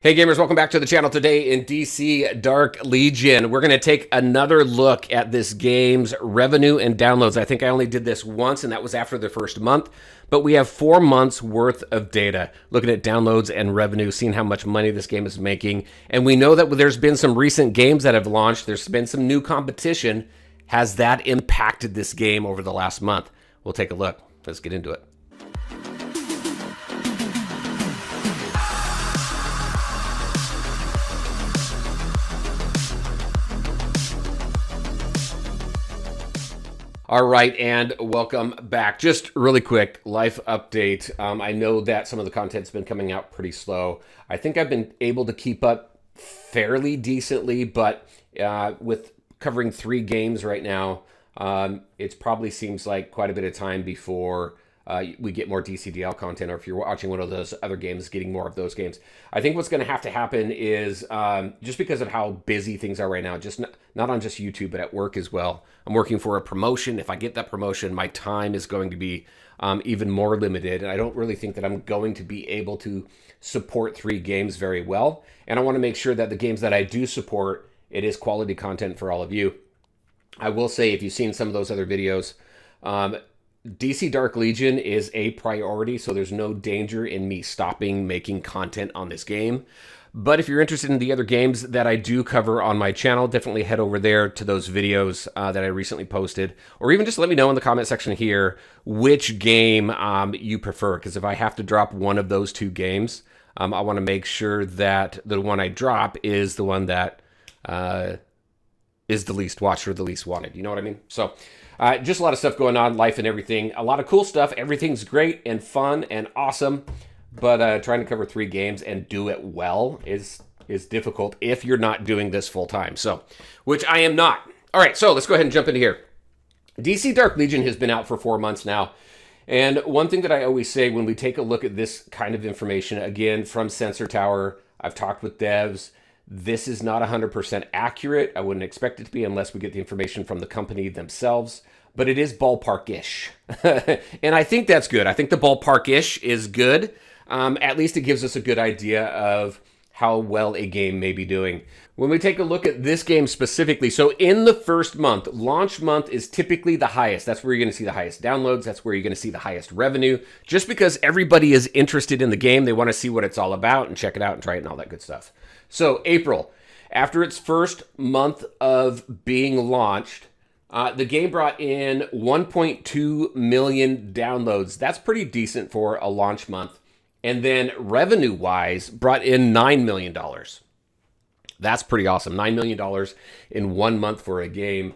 Hey gamers, welcome back to the channel. Today in DC Dark Legion, we're going to take another look at this game's revenue and downloads. I think I only did this once, and that was after the first month, but we have 4 months worth of data looking at downloads and revenue, seeing how much money this game is making. And we know that there's been some recent games that have launched. There's been some new competition. Has that impacted this game over the last month? We'll take a look. Let's get into it. All right, and welcome back. Just really quick, life update. I know that some of the content's been coming out pretty slow. I think I've been able to keep up fairly decently, but with covering 3 games right now, it probably seems like quite a bit of time before we get more DCDL content, or if you're watching one of those other games, getting more of those games. I think what's going to have to happen is, just because of how busy things are right now, just not on just YouTube, but at work as well. I'm working for a promotion. If I get that promotion, my time is going to be even more limited, and I don't really think that I'm going to be able to support 3 games very well. And I want to make sure that the games that I do support, it is quality content for all of you. I will say, if you've seen some of those other videos, DC Dark Legion is a priority, so there's no danger in me stopping making content on this game. But if you're interested in the other games that I do cover on my channel, definitely head over there to those videos that I recently posted, or even just let me know in the comment section here which game you prefer, because if I have to drop one of those 2 games, I want to make sure that the one I drop is the one that is the least watched or the least wanted. You know what I mean? So just a lot of stuff going on, life and everything. A lot of cool stuff. Everything's great and fun and awesome. But trying to cover 3 games and do it well is difficult if you're not doing this full time. So, which I am not. All right, so let's go ahead and jump into here. DC Dark Legion has been out for 4 months now. And one thing that I always say when we take a look at this kind of information, again, from Sensor Tower, I've talked with devs. This is not 100% accurate. I wouldn't expect it to be unless we get the information from the company themselves. But it is ballpark-ish. And I think that's good. I think the ballpark-ish is good. At least it gives us a good idea of how well a game may be doing. When we take a look at this game specifically, so in the first month, launch month is typically the highest. That's where you're going to see the highest downloads. That's where you're going to see the highest revenue. Just because everybody is interested in the game, they want to see what it's all about and check it out and try it and all that good stuff. So April, after its first month of being launched, the game brought in 1.2 million downloads. That's pretty decent for a launch month. And then revenue-wise, brought in $9 million. That's pretty awesome. $9 million in 1 month for a game.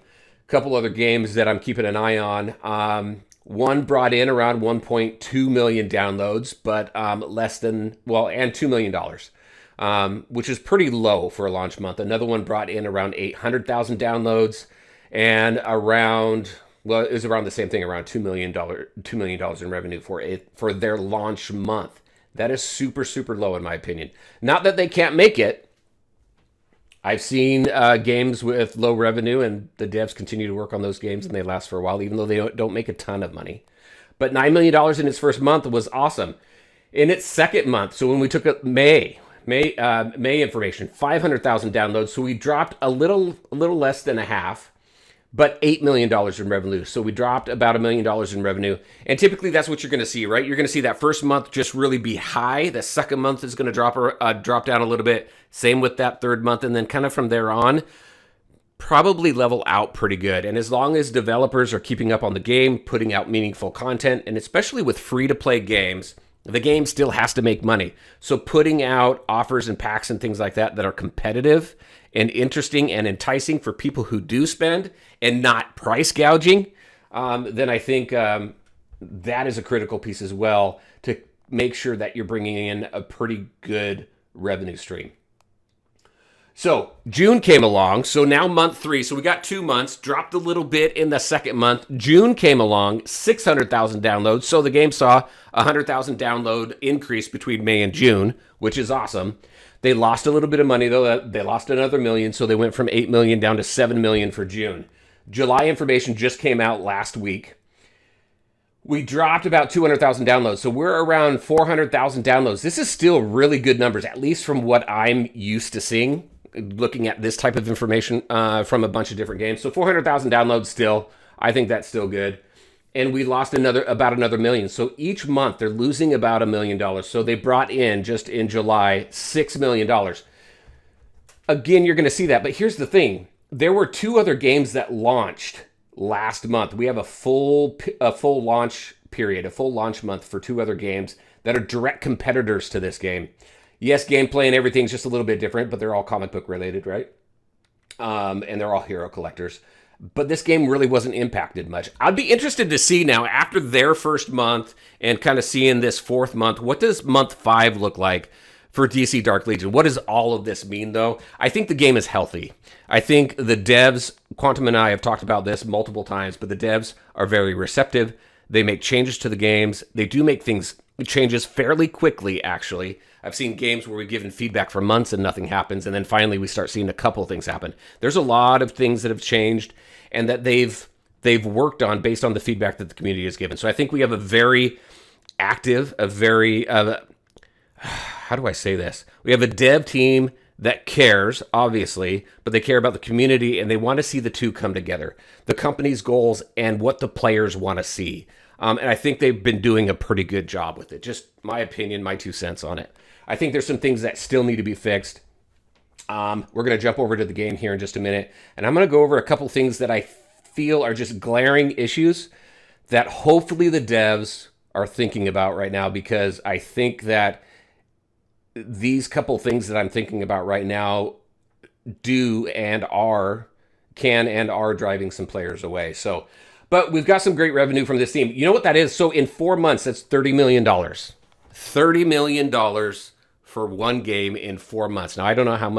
A couple other games that I'm keeping an eye on. One brought in around 1.2 million downloads, but less than, well, and $2 million, which is pretty low for a launch month. Another one brought in around 800,000 downloads and around, well, it was around the same thing, around $2 million in revenue for their launch month. That is super, super low in my opinion. Not that they can't make it. I've seen games with low revenue, and the devs continue to work on those games, and they last for a while, even though they don't make a ton of money. But $9 million in its first month was awesome. In its second month, so when we took a May information, 500,000 downloads, so we dropped a little less than a half. But $8 million in revenue. So we dropped about $1 million in revenue. And typically that's what you're going to see, right? You're going to see that first month just really be high. The second month is going to drop down a little bit. Same with that third month. And then kind of from there on, probably level out pretty good. And as long as developers are keeping up on the game, putting out meaningful content, and especially with free-to-play games, the game still has to make money. So putting out offers and packs and things like that that are competitive and interesting and enticing for people who do spend and not price gouging, then I think that is a critical piece as well to make sure that you're bringing in a pretty good revenue stream. So June came along, so now month 3, so we got 2 months, dropped a little bit in the second month. June came along, 600,000 downloads, so the game saw a 100,000 download increase between May and June, which is awesome. They lost a little bit of money, though. They lost another million, so they went from 8 million down to 7 million for June. July information just came out last week. We dropped about 200,000 downloads. So we're around 400,000 downloads. This is still really good numbers, at least from what I'm used to seeing, looking at this type of information from a bunch of different games. So 400,000 downloads still. I think that's still good. And we lost about another million. So each month they're losing about $1 million. So they brought in, just in July, $6 million. Again, you're going to see that. But here's the thing. There were two other games that launched last month. We have a full launch period, a full launch month for two other games that are direct competitors to this game. Yes, gameplay and everything's just a little bit different, but they're all comic book related, right? And they're all hero collectors. But this game really wasn't impacted much. I'd be interested to see now, after their first month and kind of seeing this fourth month, what does month 5 look like for DC Dark Legion? What does all of this mean, though? I think the game is healthy. I think the devs, Quantum and I have talked about this multiple times, but the devs are very receptive. They make changes to the games. They do make changes fairly quickly, actually. I've seen games where we've given feedback for months and nothing happens, and then finally we start seeing a couple things happen. There's a lot of things that have changed and that they've worked on based on the feedback that the community has given. So I think we have a very active, how do I say this? We have a dev team that cares, obviously, but they care about the community and they want to see the two come together. The company's goals and what the players want to see. And I think they've been doing a pretty good job with it. Just my opinion, my 2 cents on it. I think there's some things that still need to be fixed. We're going to jump over to the game here in just a minute. And I'm going to go over a couple things that I feel are just glaring issues that hopefully the devs are thinking about right now, because I think that these couple things that I'm thinking about right now can and are driving some players away. So, but we've got some great revenue from this team. You know what that is? So in 4 months, that's $30 million. $30 million for one game in 4 months. Now, I don't know how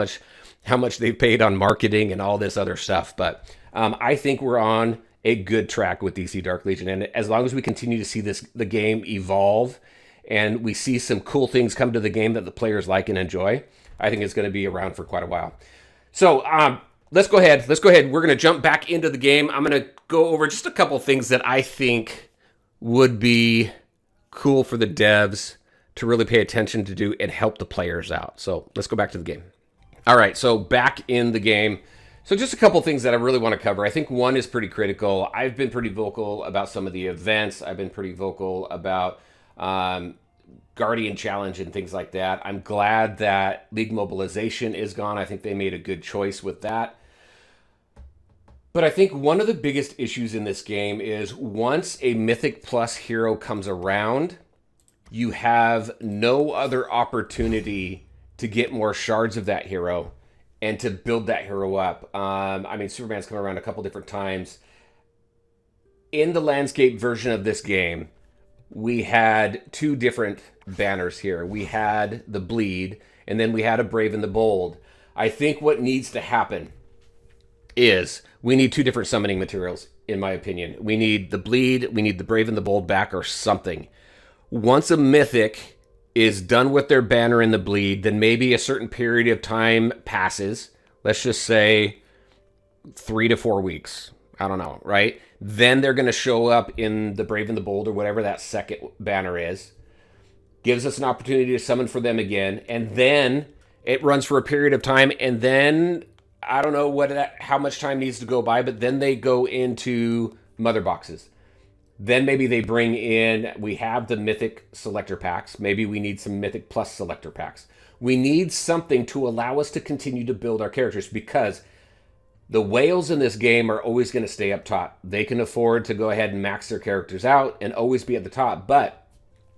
much they've paid on marketing and all this other stuff, but I think we're on a good track with DC Dark Legion. And as long as we continue to see the game evolve and we see some cool things come to the game that the players like and enjoy, I think it's going to be around for quite a while. So let's go ahead. We're going to jump back into the game. I'm going to go over just a couple things that I think would be cool for the devs to really pay attention to do and help the players out. So let's go back to the game. All right, so back in the game. So just a couple things that I really want to cover. I think one is pretty critical. I've been pretty vocal about some of the events. I've been pretty vocal about Guardian Challenge and things like that. I'm glad that League Mobilization is gone. I think they made a good choice with that. But I think one of the biggest issues in this game is once a Mythic Plus hero comes around, you have no other opportunity to get more shards of that hero and to build that hero up. I mean, Superman's come around a couple different times. In the landscape version of this game, we had 2 different banners here. We had the Bleed, and then we had a Brave and the Bold. I think what needs to happen is we need 2 different summoning materials, in my opinion. We need the Bleed, we need the Brave and the Bold back, or something. Once a Mythic is done with their banner in the Bleed, then maybe a certain period of time passes. Let's just say 3 to 4 weeks. I don't know, right? Then they're going to show up in the Brave and the Bold, or whatever that second banner is. Gives us an opportunity to summon for them again. And then it runs for a period of time. And then I don't know how much time needs to go by, but then they go into mother boxes. Then maybe they bring in, we have the Mythic selector packs. Maybe we need some Mythic Plus selector packs. We need something to allow us to continue to build our characters, because the whales in this game are always going to stay up top. They can afford to go ahead and max their characters out and always be at the top. But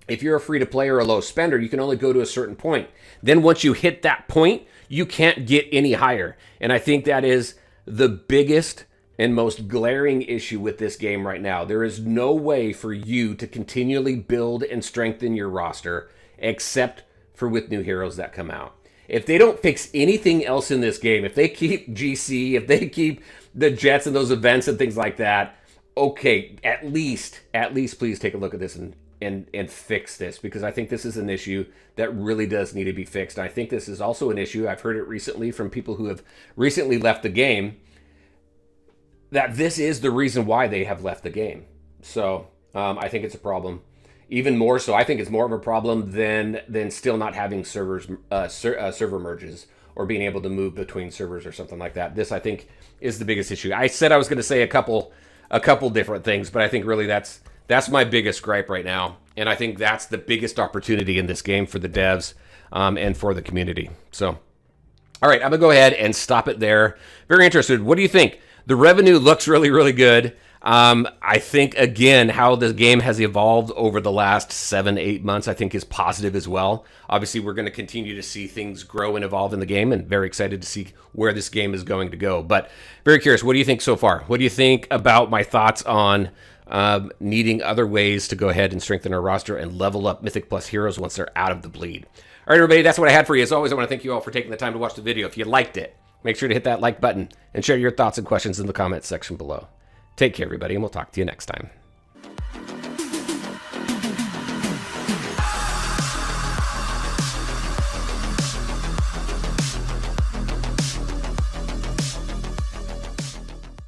if you're a free-to-play or a low spender, you can only go to a certain point. Then once you hit that point, you can't get any higher. And I think that is the biggest and most glaring issue with this game right now. There is no way for you to continually build and strengthen your roster except for with new heroes that come out. If they don't fix anything else in this game, if they keep GC, if they keep the Jets and those events and things like that, okay, at least please take a look at this and fix this, because I think this is an issue that really does need to be fixed. And I think this is also an issue, I've heard it recently from people who have recently left the game, that this is the reason why they have left the game. So I think it's a problem. Even more so, I think it's more of a problem than still not having server merges or being able to move between servers or something like that. This, I think, is the biggest issue. I said I was going to say a couple different things, but I think really that's my biggest gripe right now, and I think that's the biggest opportunity in this game for the devs and for the community. So, all right, I'm gonna go ahead and stop it there. Very interested. What do you think? The revenue looks really, really good. I think, again, how the game has evolved over the last 7-8 months, I think is positive as well. Obviously, we're going to continue to see things grow and evolve in the game, and very excited to see where this game is going to go. But very curious, what do you think so far? What do you think about my thoughts on needing other ways to go ahead and strengthen our roster and level up Mythic Plus heroes once they're out of the bleed? All right, everybody, that's what I had for you. As always, I want to thank you all for taking the time to watch the video. If you liked it, make sure to hit that like button and share your thoughts and questions in the comments section below. Take care, everybody, and we'll talk to you next time.